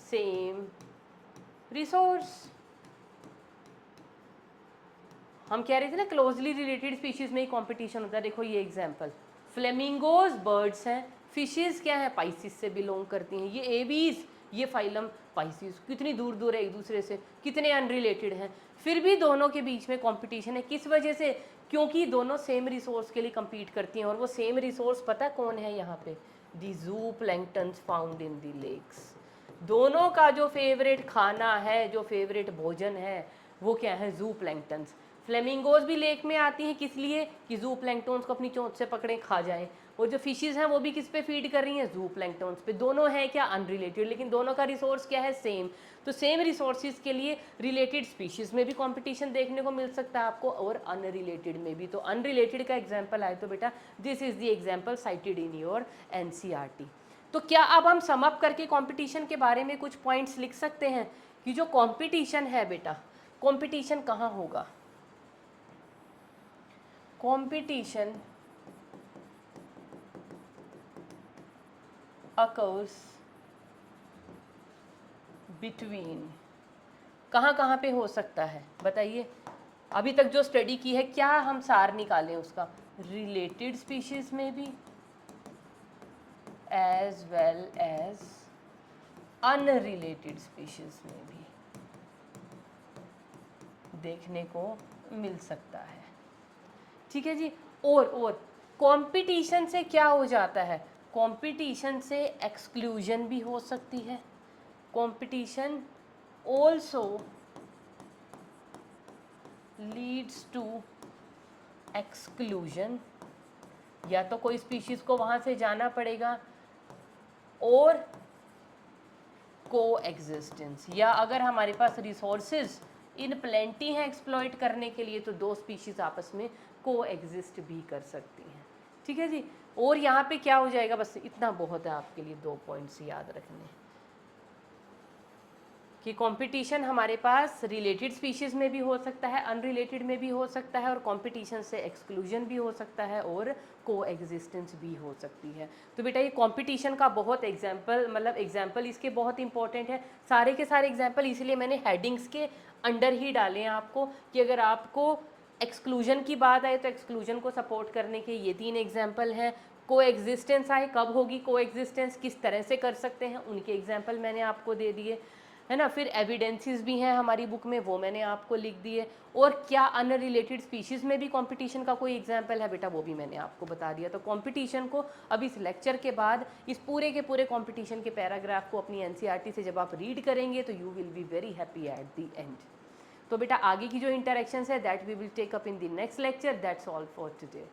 same resource। हम कह रहे थे ना क्लोजली रिलेटेड स्पीशीज में ही कंपटीशन होता है। देखो ये एग्जांपल, फ्लेमिंगोज बर्ड्स हैं, फिशेस क्या है, पाइसिस से बिलोंग करती हैं। ये एबीज, ये फाइलम पाइसिस, कितनी दूर दूर है एक दूसरे से, कितने अनरिलेटेड हैं, फिर भी दोनों के बीच में कंपटीशन है। किस वजह से, क्योंकि दोनों सेम रिसोर्स के लिए compete करती हैं, और वो सेम रिसोर्स पता कौन है यहाँ पे, the zooplanktons found in the lakes. दोनों का जो फेवरेट खाना है, जो फेवरेट भोजन है, वो क्या है, जू प्लैंक्टन्स। फ्लेमिंगोज भी लेक में आती हैं, किस लिए, कि जू प्लैंक्टन्स को अपनी चोंच से पकड़े खा जाएं। और जो फिशेस हैं वो भी किस पे फीड कर रही हैं, जू प्लैंक्टन्स पे। दोनों हैं क्या, अनरिलेटेड, लेकिन दोनों का रिसोर्स क्या है, सेम। तो सेम रिसोर्सेज के लिए रिलेटेड स्पीशीज में भी कंपटीशन देखने को मिल सकता है आपको, और अनरिलेटेड में भी। तो अनरिलेटेड का एग्जांपल आए तो बेटा this is the example cited in your NCERT. तो क्या अब हम सम अप करके कंपटीशन के बारे में कुछ पॉइंट्स लिख सकते हैं कि जो कंपटीशन है बेटा, कंपटीशन कहाँ होगा, कंपटीशन occurs between, कहाँ कहाँ पे हो सकता है बताइए। अभी तक जो स्टडी की है, क्या हम सार निकालें उसका, रिलेटेड स्पीशीज में भी as well as unrelated species में भी देखने को मिल सकता है। ठीक है जी। और कंपटीशन से क्या हो जाता है, कंपटीशन से एक्सक्लूजन भी हो सकती है। Competition also leads to exclusion, या तो कोई स्पीशीज को वहां से जाना पड़ेगा, और को एग्जिस्टेंस, या अगर हमारे पास रिसोर्सेज इन प्लेंटी हैं एक्सप्लॉइट करने के लिए, तो दो स्पीशीज आपस में को एग्जिस्ट भी कर सकती हैं। ठीक है जी। और यहाँ पे क्या हो जाएगा, बस इतना बहुत है आपके लिए, 2 पॉइंट्स याद रखने, कि कंपटीशन हमारे पास रिलेटेड स्पीशीज में भी हो सकता है, अनरिलेटेड में भी हो सकता है, और कंपटीशन से एक्सक्लूजन भी हो सकता है, और को एग्जिस्टेंस भी हो सकती है। तो बेटा ये कंपटीशन का बहुत एग्जाम्पल, मतलब एग्जाम्पल इसके बहुत इंपॉर्टेंट है। सारे के सारे एग्जाम्पल इसलिए मैंने हेडिंग्स के अंडर ही डाले हैं आपको, कि अगर आपको एक्सक्लूजन की बात आए तो एक्सक्लूजन को सपोर्ट करने के ये 3 एग्जाम्पल हैं। को एग्जिस्टेंस आए, कब होगी को एग्जिस्टेंस, किस तरह से कर सकते हैं, उनके एग्जाम्पल मैंने आपको दे दिए, है ना। फिर एविडेंसेस भी हैं हमारी बुक में, वो मैंने आपको लिख दिए। और क्या अनरिलेटेड स्पीशीज़ में भी कंपटीशन का कोई एग्जाम्पल है बेटा, वो भी मैंने आपको बता दिया। तो कंपटीशन को अब इस लेक्चर के बाद इस पूरे के पूरे कंपटीशन के पैराग्राफ को अपनी एनसीईआरटी से जब आप रीड करेंगे तो you will be very happy at the end. तो बेटा आगे की जो इंटरेक्शंस है that we will take up in the next lecture. That's all for today.